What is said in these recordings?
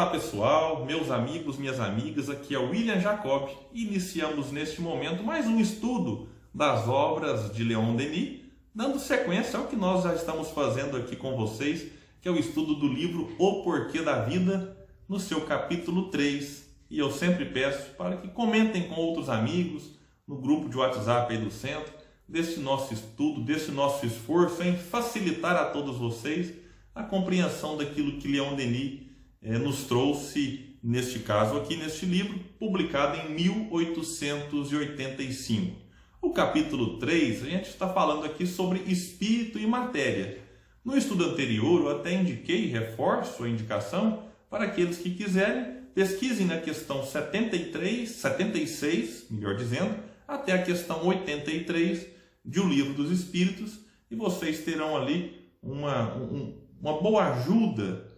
Olá pessoal, meus amigos, minhas amigas, aqui é o William Jacob e iniciamos neste momento mais um estudo das obras de Leon Denis, dando sequência ao que nós já estamos fazendo aqui com vocês, que é o estudo do livro O Porquê da Vida, no seu capítulo 3. E eu sempre peço para que comentem com outros amigos no grupo de WhatsApp aí do centro, desse nosso estudo, desse nosso esforço em facilitar a todos vocês a compreensão daquilo que Leon Denis nos trouxe, neste caso aqui, neste livro, publicado em 1885. O capítulo 3, a gente está falando aqui sobre espírito e matéria. No estudo anterior, eu até indiquei, reforço a indicação, para aqueles que quiserem, pesquisem na questão 76, melhor dizendo, até a questão 83 de O Livro dos Espíritos, e vocês terão ali uma boa ajuda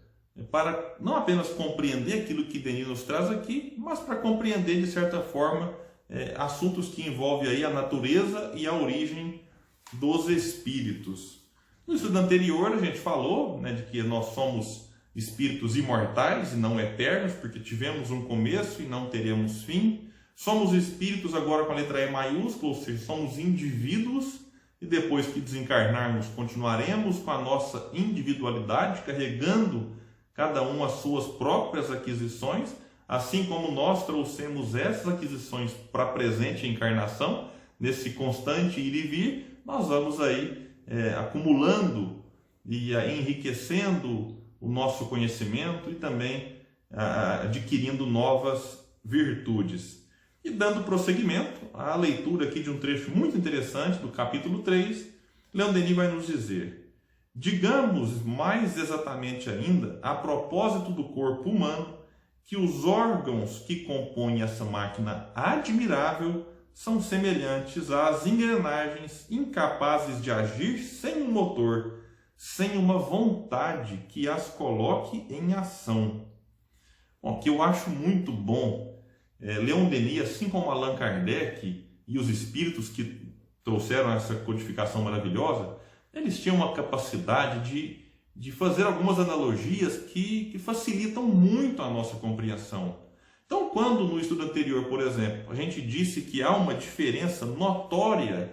para não apenas compreender aquilo que Denis nos traz aqui, mas para compreender, de certa forma, assuntos que envolvem aí a natureza e a origem dos espíritos. No estudo anterior, a gente falou de que nós somos espíritos imortais e não eternos, porque tivemos um começo e não teremos fim. Somos espíritos agora com a letra E maiúscula, ou seja, somos indivíduos, e depois que desencarnarmos, continuaremos com a nossa individualidade, carregando cada um as suas próprias aquisições, assim como nós trouxemos essas aquisições para a presente encarnação, nesse constante ir e vir, nós vamos aí acumulando e enriquecendo o nosso conhecimento e também adquirindo novas virtudes. E dando prosseguimento à leitura aqui de um trecho muito interessante do capítulo 3, Leon Denis vai nos dizer: digamos mais exatamente ainda, a propósito do corpo humano, que os órgãos que compõem essa máquina admirável são semelhantes às engrenagens incapazes de agir sem um motor, sem uma vontade que as coloque em ação. Bom, que eu acho muito bom, Leon Denis, assim como Allan Kardec e os espíritos que trouxeram essa codificação maravilhosa, eles tinham uma capacidade de fazer algumas analogias que facilitam muito a nossa compreensão. Então, quando no estudo anterior, por exemplo, a gente disse que há uma diferença notória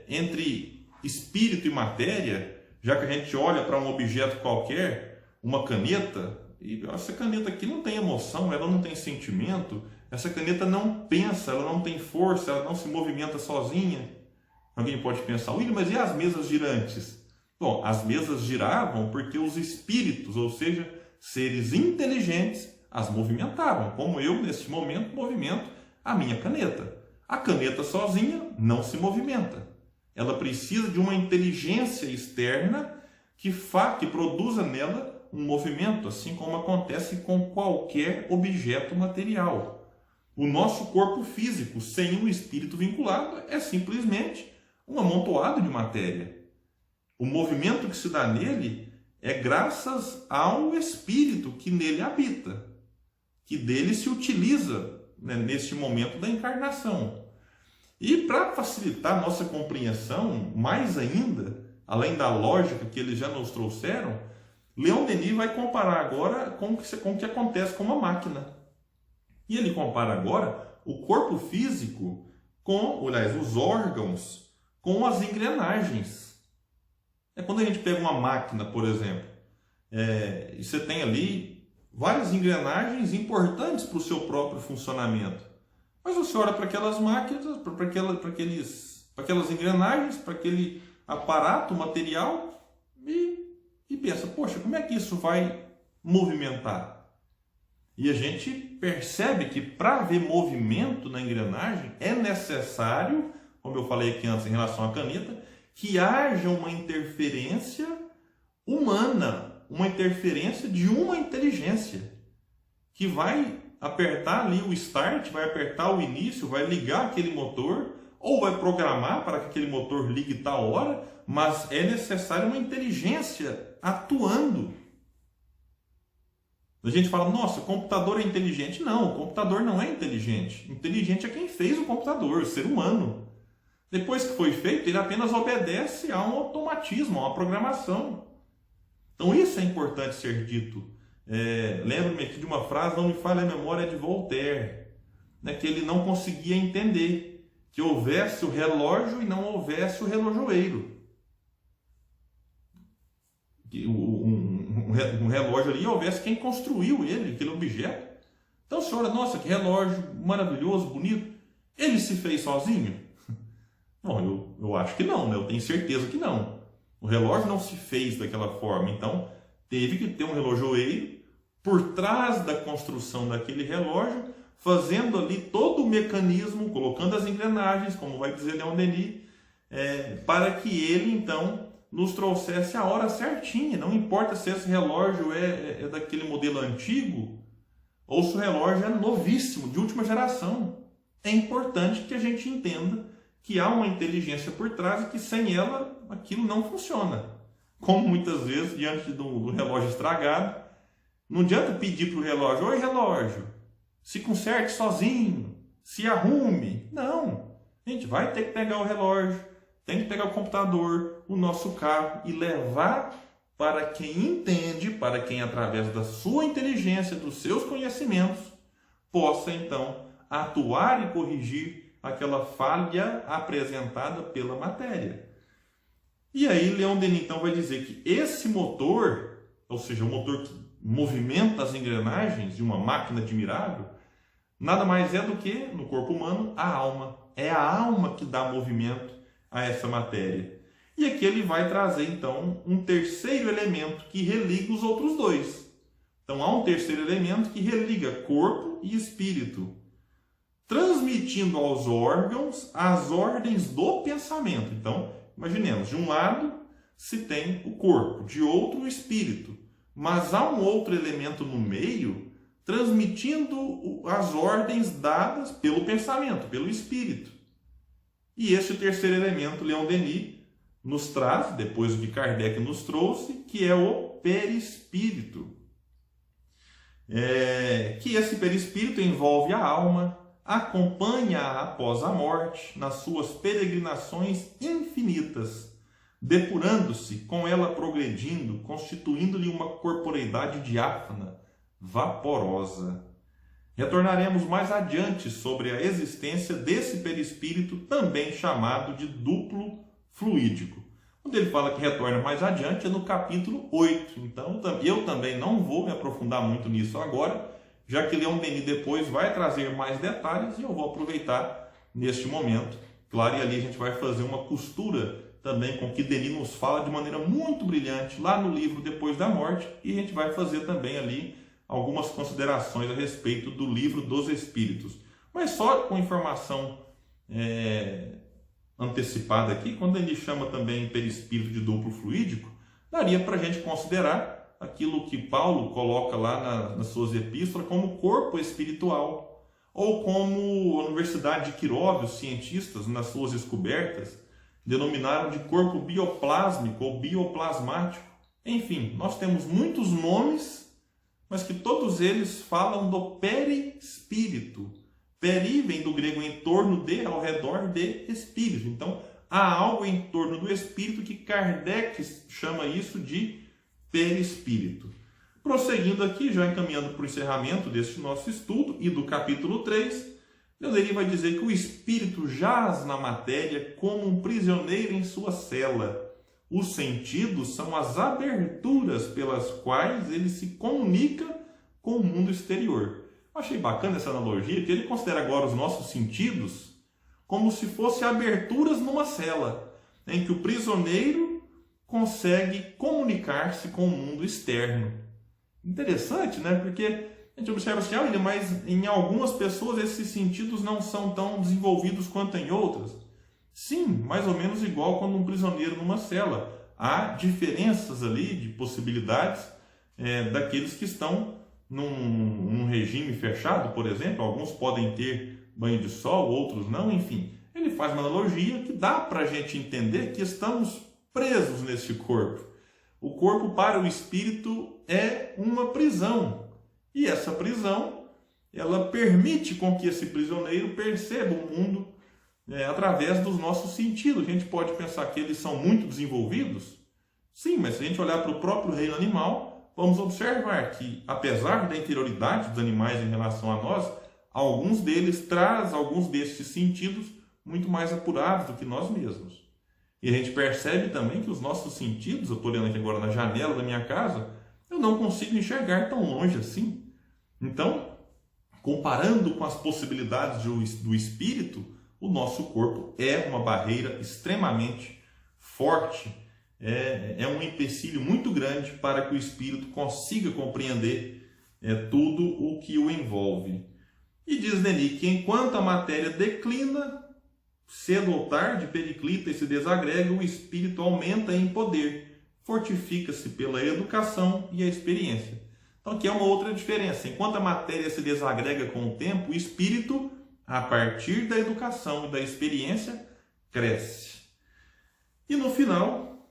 entre espírito e matéria, já que a gente olha para um objeto qualquer, uma caneta, e essa caneta aqui não tem emoção, ela não tem sentimento, essa caneta não pensa, ela não tem força, ela não se movimenta sozinha. Alguém pode pensar, William, mas e as mesas girantes? Bom, as mesas giravam porque os espíritos, ou seja, seres inteligentes, as movimentavam, como eu, neste momento, movimento a minha caneta. A caneta sozinha não se movimenta. Ela precisa de uma inteligência externa que produza nela um movimento, assim como acontece com qualquer objeto material. O nosso corpo físico, sem um espírito vinculado, é simplesmente um amontoado de matéria. O movimento que se dá nele é graças ao espírito que nele habita, que dele se utiliza neste momento da encarnação. E para facilitar a nossa compreensão, mais ainda, além da lógica que eles já nos trouxeram, Leon Denis vai comparar agora com o que acontece com uma máquina. E ele compara agora o corpo físico com, aliás, os órgãos com as engrenagens. É quando a gente pega uma máquina, por exemplo, e você tem ali várias engrenagens importantes para o seu próprio funcionamento. Mas você olha para aquelas máquinas, para aquelas engrenagens, para aquele aparato material e pensa, poxa, como é que isso vai movimentar? E a gente percebe que para haver movimento na engrenagem é necessário, como eu falei aqui antes em relação à caneta, que haja uma interferência humana, uma interferência de uma inteligência, que vai apertar ali o start, vai apertar o início, vai ligar aquele motor, ou vai programar para que aquele motor ligue tal hora, mas é necessário uma inteligência atuando. A gente fala, nossa, o computador é inteligente. Não, o computador não é inteligente. Inteligente é quem fez o computador, o ser humano. Depois que foi feito, ele apenas obedece a um automatismo, a uma programação. Então isso é importante ser dito Lembro-me aqui de uma frase, não me falha a memória, de Voltaire, né, que ele não conseguia entender que houvesse o relógio e não houvesse o relojoeiro. Que um relógio ali houvesse quem construiu ele, aquele objeto. Então, senhora, nossa, que relógio maravilhoso, bonito. Ele se fez sozinho? Bom, eu acho que não, né? Eu tenho certeza que não. O relógio não se fez daquela forma, então teve que ter um relojoeiro por trás da construção daquele relógio, fazendo ali todo o mecanismo, colocando as engrenagens, como vai dizer Leon Denis, para que ele então nos trouxesse a hora certinha. Não importa se esse relógio é daquele modelo antigo ou se o relógio é novíssimo, de última geração. É importante que a gente entenda que há uma inteligência por trás e que sem ela aquilo não funciona. Como muitas vezes, diante do relógio estragado, não adianta pedir para o relógio: oi, relógio, se conserte sozinho, se arrume. Não. A gente vai ter que pegar o relógio, tem que pegar o computador, o nosso carro e levar para quem entende, para quem, através da sua inteligência, dos seus conhecimentos, possa então atuar e corrigir aquela falha apresentada pela matéria. E aí Leon Denis então vai dizer que esse motor, ou seja, o motor que movimenta as engrenagens de uma máquina admirável, nada mais é do que, no corpo humano, a alma. É a alma que dá movimento a essa matéria. E aqui ele vai trazer então um terceiro elemento que religa os outros dois. Então há um terceiro elemento que religa corpo e espírito, transmitindo aos órgãos as ordens do pensamento. Então, imaginemos, de um lado se tem o corpo, de outro o espírito, mas há um outro elemento no meio transmitindo as ordens dadas pelo pensamento, pelo espírito. E esse terceiro elemento, Leon Denis nos traz, depois do que Kardec nos trouxe, que é o perispírito. Que esse perispírito envolve a alma, acompanha-a após a morte nas suas peregrinações infinitas, depurando-se, com ela progredindo, constituindo-lhe uma corporeidade diáfana, vaporosa. Retornaremos mais adiante sobre a existência desse perispírito, também chamado de duplo fluídico. Quando ele fala que retorna mais adiante, é no capítulo 8. Então, eu também não vou me aprofundar muito nisso agora, já que Leon Denis depois vai trazer mais detalhes e eu vou aproveitar neste momento. Claro, e ali a gente vai fazer uma costura também com o que Denis nos fala de maneira muito brilhante lá no livro Depois da Morte, e a gente vai fazer também ali algumas considerações a respeito do livro dos Espíritos. Mas só com informação antecipada aqui, quando ele chama também perispírito de duplo fluídico, daria para a gente considerar aquilo que Paulo coloca lá nas suas epístolas como corpo espiritual, ou como a Universidade de Quirov, os cientistas, nas suas descobertas, denominaram de corpo bioplásmico ou bioplasmático. Enfim, nós temos muitos nomes, mas que todos eles falam do perispírito. Peri vem do grego em torno de, ao redor de, espírito. Então, há algo em torno do espírito que Kardec chama isso de perispírito. Prosseguindo aqui, já encaminhando para o encerramento deste nosso estudo e do capítulo 3, Denis vai dizer que o espírito jaz na matéria como um prisioneiro em sua cela. Os sentidos são as aberturas pelas quais ele se comunica com o mundo exterior. Achei bacana essa analogia, que ele considera agora os nossos sentidos como se fossem aberturas numa cela, em que o prisioneiro consegue comunicar-se com o mundo externo. Interessante, né? Porque a gente observa assim, mas em algumas pessoas esses sentidos não são tão desenvolvidos quanto em outras. Sim, mais ou menos igual quando um prisioneiro numa cela. Há diferenças ali de possibilidades daqueles que estão num regime fechado, por exemplo. Alguns podem ter banho de sol, outros não, enfim. Ele faz uma analogia que dá para a gente entender que estamos presos nesse corpo. O corpo para o espírito é uma prisão. E essa prisão, ela permite com que esse prisioneiro perceba o mundo através dos nossos sentidos. A gente pode pensar que eles são muito desenvolvidos. Sim, mas se a gente olhar para o próprio reino animal, vamos observar que, apesar da interioridade dos animais em relação a nós, alguns deles trazem alguns destes sentidos muito mais apurados do que nós mesmos. E a gente percebe também que os nossos sentidos, eu estou olhando aqui agora na janela da minha casa, eu não consigo enxergar tão longe assim. Então, comparando com as possibilidades do espírito, o nosso corpo é uma barreira extremamente forte, é um empecilho muito grande para que o espírito consiga compreender tudo o que o envolve. E diz Denis que enquanto a matéria declina, cedo ou tarde, periclita e se desagrega, o espírito aumenta em poder, fortifica-se pela educação e a experiência. Então aqui é uma outra diferença. Enquanto a matéria se desagrega com o tempo, o espírito, a partir da educação e da experiência, cresce. E no final,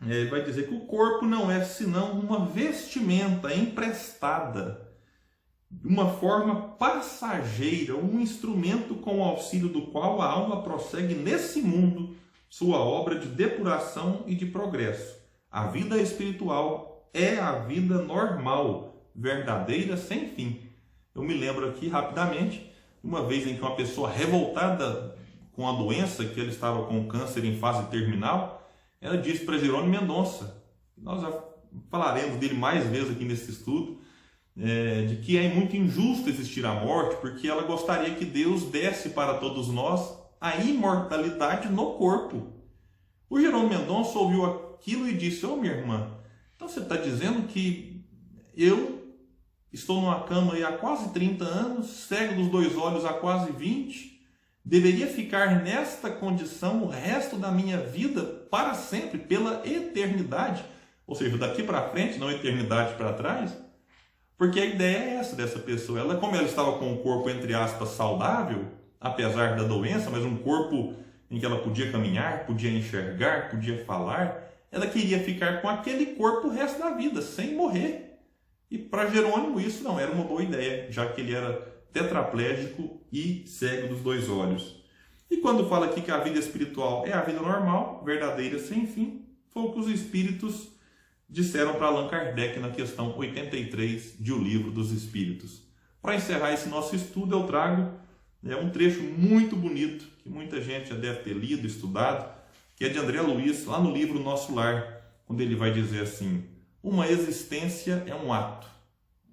ele vai dizer que o corpo não é senão uma vestimenta emprestada, de uma forma passageira, um instrumento com o auxílio do qual a alma prossegue nesse mundo sua obra de depuração e de progresso. A vida espiritual é a vida normal, verdadeira, sem fim. Eu me lembro aqui rapidamente, uma vez em que uma pessoa revoltada com a doença, que ele estava com câncer em fase terminal, ela disse para Jerônimo Mendonça, nós já falaremos dele mais vezes aqui nesse estudo, de que é muito injusto existir a morte, porque ela gostaria que Deus desse para todos nós a imortalidade no corpo. O Jerônimo Mendonça ouviu aquilo e disse: ô minha irmã, então você está dizendo que eu estou numa cama aí há quase 30 anos, cego dos 2 olhos há quase 20, deveria ficar nesta condição o resto da minha vida para sempre, pela eternidade, ou seja, daqui para frente, não eternidade para trás? Porque a ideia é essa dessa pessoa. Como ela estava com um corpo, entre aspas, saudável, apesar da doença, mas um corpo em que ela podia caminhar, podia enxergar, podia falar, ela queria ficar com aquele corpo o resto da vida, sem morrer. E para Jerônimo isso não era uma boa ideia, já que ele era tetraplégico e cego dos 2 olhos. E quando fala aqui que a vida espiritual é a vida normal, verdadeira, sem fim, foi o que os espíritos disseram para Allan Kardec na questão 83 de O Livro dos Espíritos. Para encerrar esse nosso estudo, eu trago um trecho muito bonito, que muita gente já deve ter lido, estudado, que é de André Luiz, lá no livro Nosso Lar, quando ele vai dizer assim: uma existência é um ato,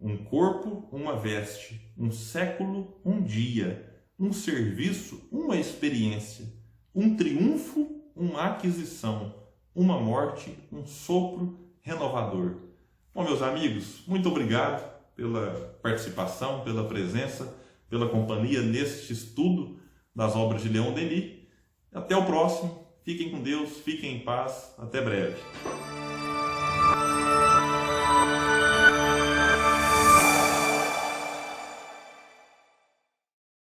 um corpo, uma veste, um século, um dia, um serviço, uma experiência, um triunfo, uma aquisição, uma morte, um sopro renovador. Bom, meus amigos, muito obrigado pela participação, pela presença, pela companhia neste estudo das obras de Leon Denis. Até o próximo. Fiquem com Deus, fiquem em paz. Até breve.